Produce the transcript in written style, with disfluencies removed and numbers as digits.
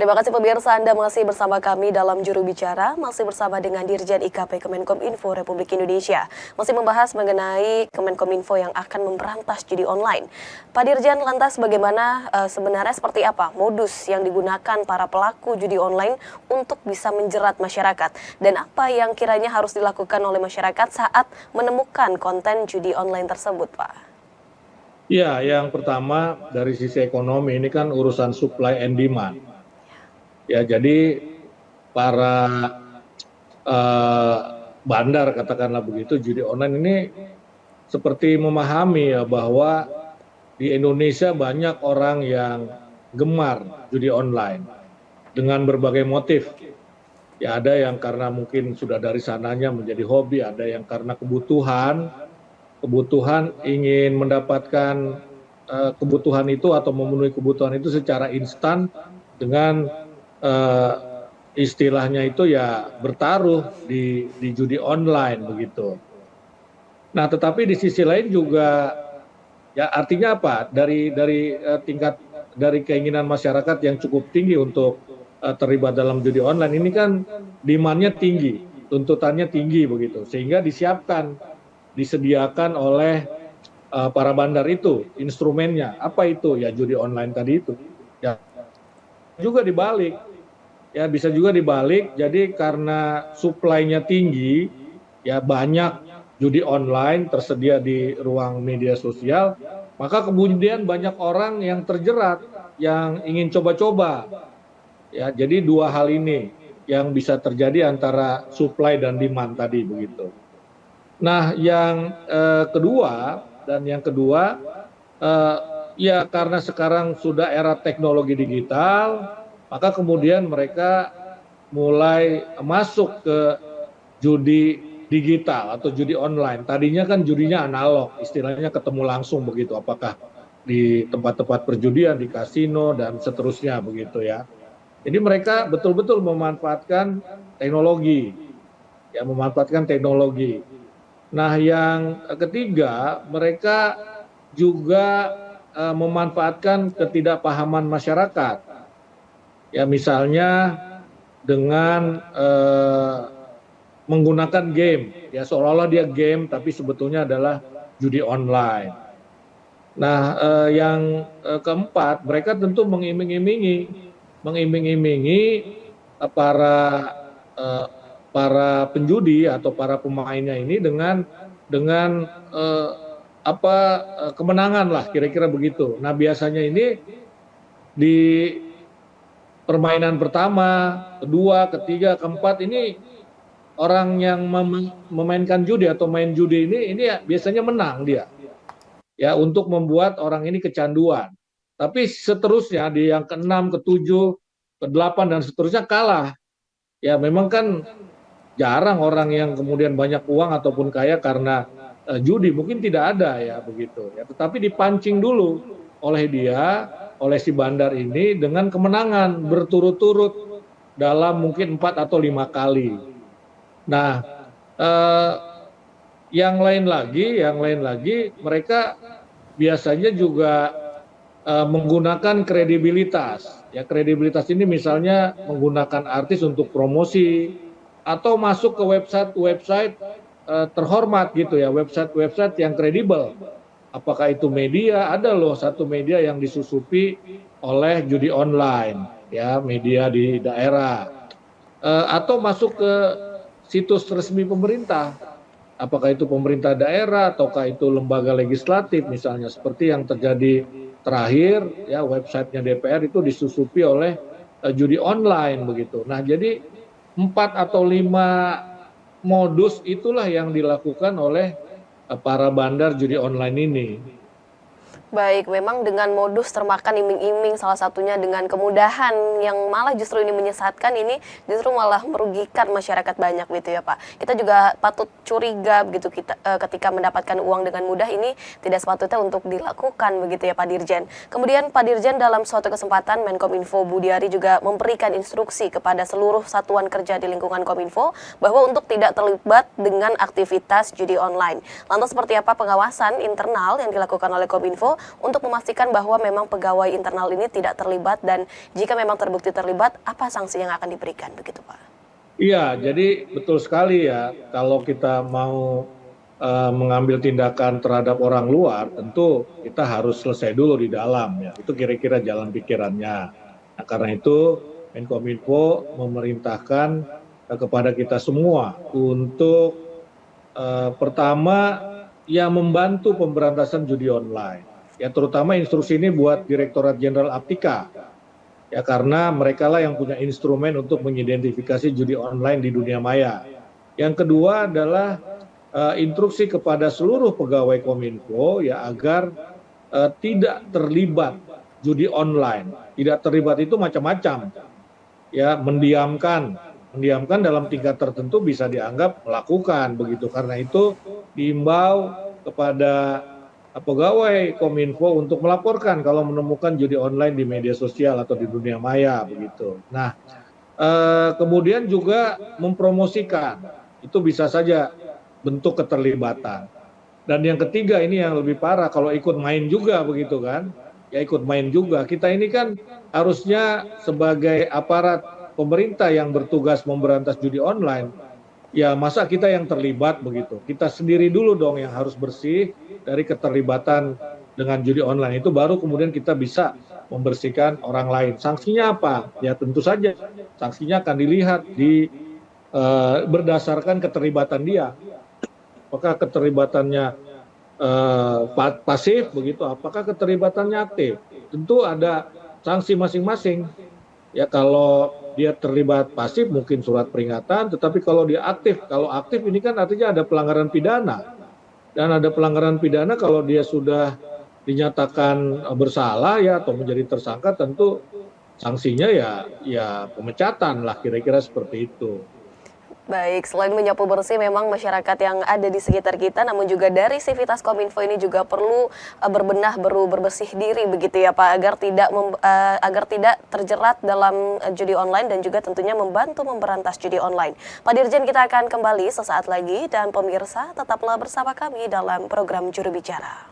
Terima kasih pemirsa, Anda masih bersama kami dalam Juru Bicara, masih bersama dengan Dirjen IKP Kemenkominfo Republik Indonesia. Masih membahas mengenai Kemenkominfo yang akan memberantas judi online. Pak Dirjen, lantas bagaimana sebenarnya seperti apa modus yang digunakan para pelaku judi online untuk bisa menjerat masyarakat? Dan apa yang kiranya harus dilakukan oleh masyarakat saat menemukan konten judi online tersebut, Pak? Ya, yang pertama dari sisi ekonomi ini kan urusan supply and demand. Ya, jadi para bandar katakanlah begitu judi online ini seperti memahami ya bahwa di Indonesia banyak orang yang gemar judi online dengan berbagai motif. Ya, ada yang karena mungkin sudah dari sananya menjadi hobi, ada yang karena kebutuhan ingin mendapatkan kebutuhan itu atau memenuhi kebutuhan itu secara instan dengan istilahnya itu ya bertaruh di judi online begitu. Nah, tetapi di sisi lain juga ya artinya apa? Dari tingkat dari keinginan masyarakat yang cukup tinggi untuk terlibat dalam judi online ini kan demand-nya tinggi, tuntutannya tinggi begitu. Sehingga disediakan oleh para bandar itu instrumennya. Apa itu? Ya judi online tadi itu. Ya juga dibalik. Ya bisa juga dibalik, jadi karena supply-nya tinggi, ya banyak judi online tersedia di ruang media sosial, maka kemudian banyak orang yang terjerat, yang ingin coba-coba. Ya, jadi dua hal ini yang bisa terjadi antara supply dan demand tadi begitu. Nah, yang kedua ya karena sekarang sudah era teknologi digital, maka kemudian mereka mulai masuk ke judi digital atau judi online. Tadinya kan judinya analog, istilahnya ketemu langsung begitu, apakah di tempat-tempat perjudian, di kasino dan seterusnya begitu ya. Jadi mereka betul-betul memanfaatkan teknologi, ya memanfaatkan teknologi. Nah, yang ketiga, mereka juga memanfaatkan ketidakpahaman masyarakat. Ya misalnya dengan menggunakan game, ya seolah-olah dia game tapi sebetulnya adalah judi online. Nah, yang keempat, mereka tentu mengiming-imingi para penjudi atau para pemainnya ini dengan kemenangan lah kira-kira begitu. Nah, biasanya ini di permainan pertama, kedua, ketiga, keempat ini orang yang memainkan judi atau main judi ini ya biasanya menang dia. Ya, untuk membuat orang ini kecanduan. Tapi seterusnya di yang ke-6, ke-7, ke-8 dan seterusnya kalah. Ya, memang kan jarang orang yang kemudian banyak uang ataupun kaya karena judi, mungkin tidak ada ya begitu. Ya, tetapi dipancing dulu oleh si bandar ini dengan kemenangan berturut-turut dalam mungkin 4 atau 5 kali. Nah, yang lain lagi mereka biasanya juga menggunakan kredibilitas. Ya, kredibilitas ini misalnya menggunakan artis untuk promosi atau masuk ke website terhormat gitu ya, website yang kredibel. Apakah itu media? Ada loh satu media yang disusupi oleh judi online, ya media di daerah, atau masuk ke situs resmi pemerintah. Apakah itu pemerintah daerah ataukah itu lembaga legislatif misalnya, seperti yang terjadi terakhir ya websitenya DPR itu disusupi oleh judi online begitu. Nah, jadi 4 atau 5 modus itulah yang dilakukan oleh para bandar judi online ini. Baik, memang dengan modus termakan iming-iming, salah satunya dengan kemudahan yang malah justru ini menyesatkan, ini justru malah merugikan masyarakat banyak gitu ya Pak. Kita juga patut curiga begitu ketika mendapatkan uang dengan mudah, ini tidak sepatutnya untuk dilakukan begitu ya Pak Dirjen. Kemudian Pak Dirjen dalam suatu kesempatan Menkominfo Budiari juga memberikan instruksi kepada seluruh satuan kerja di lingkungan Kominfo bahwa untuk tidak terlibat dengan aktivitas judi online. Lantas seperti apa pengawasan internal yang dilakukan oleh Kominfo untuk memastikan bahwa memang pegawai internal ini tidak terlibat, dan jika memang terbukti terlibat, apa sanksi yang akan diberikan begitu Pak? Iya, jadi betul sekali ya, kalau kita mau mengambil tindakan terhadap orang luar, tentu kita harus selesai dulu di dalam ya. Itu kira-kira jalan pikirannya. Nah, karena itu Menkominfo memerintahkan kepada kita semua untuk pertama ya membantu pemberantasan judi online. Ya terutama instruksi ini buat Direktorat Jenderal Aptika. Ya karena mereka lah yang punya instrumen untuk mengidentifikasi judi online di dunia maya. Yang kedua adalah instruksi kepada seluruh pegawai Kominfo ya agar tidak terlibat judi online. Tidak terlibat itu macam-macam. Ya mendiamkan dalam tingkat tertentu bisa dianggap melakukan begitu. Karena itu diimbau kepada pegawai Kominfo untuk melaporkan kalau menemukan judi online di media sosial atau di dunia maya begitu. Nah, kemudian juga mempromosikan, itu bisa saja bentuk keterlibatan. Dan yang ketiga ini yang lebih parah, kalau ikut main juga begitu kan, ya ikut main juga. Kita ini kan harusnya sebagai aparat pemerintah yang bertugas memberantas judi online, ya masa kita yang terlibat begitu. Kita sendiri dulu dong yang harus bersih dari keterlibatan dengan judi online itu, baru kemudian kita bisa membersihkan orang lain. Sanksinya apa? Ya tentu saja sanksinya akan dilihat berdasarkan keterlibatan dia. Apakah keterlibatannya pasif begitu? Apakah keterlibatannya aktif? Tentu ada sanksi masing-masing. Ya kalau dia terlibat pasif mungkin surat peringatan, tetapi kalau dia aktif, kalau aktif ini kan artinya ada pelanggaran pidana. Dan ada pelanggaran pidana kalau dia sudah dinyatakan bersalah ya atau menjadi tersangka, tentu sanksinya ya pemecatan lah, kira-kira seperti itu. Baik, selain menyapu bersih, memang masyarakat yang ada di sekitar kita, namun juga dari Sivitas Kominfo ini juga perlu berbenah, bersih diri begitu ya Pak, agar tidak terjerat dalam judi online dan juga tentunya membantu memberantas judi online. Pak Dirjen, kita akan kembali sesaat lagi dan pemirsa tetaplah bersama kami dalam program Juru Bicara.